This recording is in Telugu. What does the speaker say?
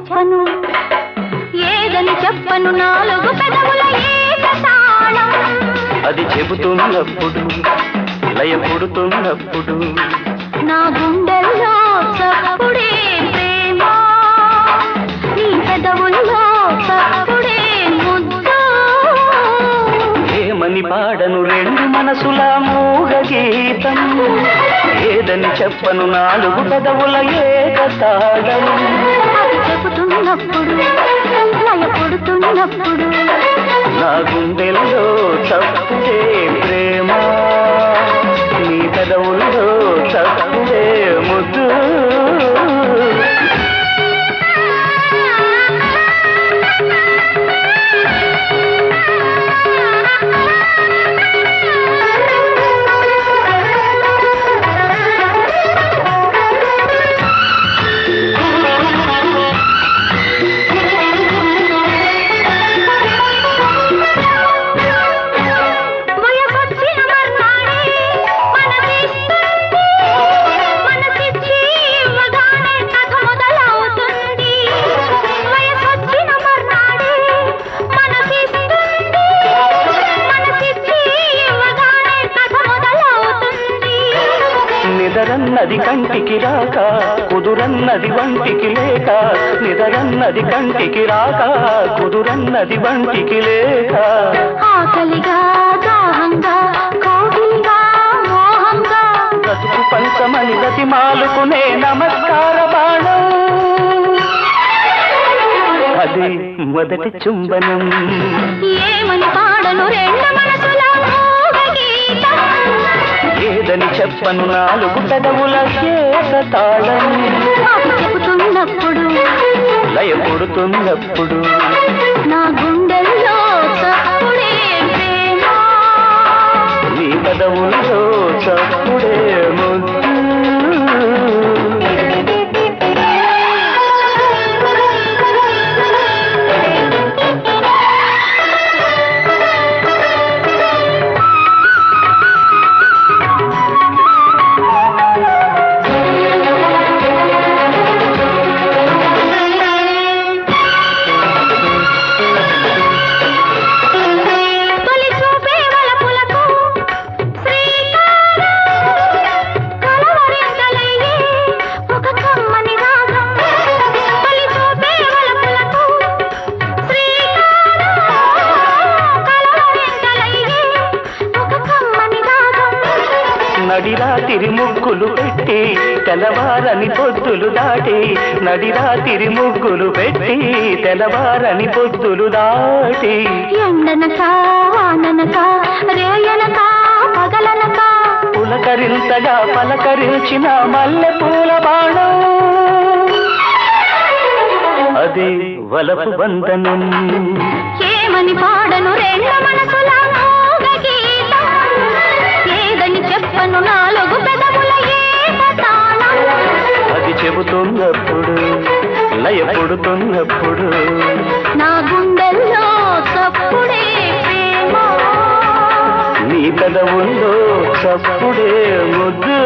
చెప్పను ఏదని చెప్పను నాలుగు పెదవుల ఏకతాళం అది చెబుతున్నప్పుడు లయ పుడుతున్నప్పుడు నా గుండెల్లో చప్పుడే ప్రేమ నీ పెదవుల్లో చప్పుడే ముద్దు ఏమని పాడను రెండు మనసుల మూగ గీతం ఏదని చెప్పను నాలుగు పెదవుల ఏకతాళం అది చెబుతున్నప్పుడు లయ పుడుతున్నప్పుడు నా గుండెల్లో చప్పుడే ప్రేమ నీ పెదవుల్లో చప్పుడే ముద్దు నిదరన్నది కంటికి రాక కుదురన్నది వంటికి లేక నిదరన్నది కంటికి రాక కుదురన్నది వంటికి లేక ఆకలిగా దాహంగా కోగిలిగా మోహంగా బ్రతుకు పంచమని గతి మాలుకునే నమస్కార బాణం అది మొదటి చుంబనం ఏమని పాడను రెండు మనసుల మూగ గీతం ఏదని చెప్పను నాలుగు పెదవుల ఏకతాళం అది చెబుతున్నప్పుడు లయ పుడుతున్నప్పుడు నా గుండెల్లో చప్పుడే ప్రేమ నీ పెదవుల్లో చప్పుడే ముద్దు నడిరాతిరి ముగ్గులు పెట్టి తెల్లవారని పొద్దులు దాటి నడిరాతిరి ముగ్గులు పెట్టి తెల్లవారని పొద్దులు దాటి ఎండనక వాననక రేయనక పగలనక పులకరింతగా పలకరించిన మల్లె పూల బాణం అది వలపు బంధనం ఏమని పాడను రెండు మనసుల మూగ గీతం ఏదని చెప్పను నాలుగు పెదవుల ఏకతాళం అది చెబుతున్నప్పుడు లయ పుడుతున్నప్పుడు నా గుండెల్లో చప్పుడే ప్రేమ నీ పెదవుల్లో చప్పుడే ముద్దు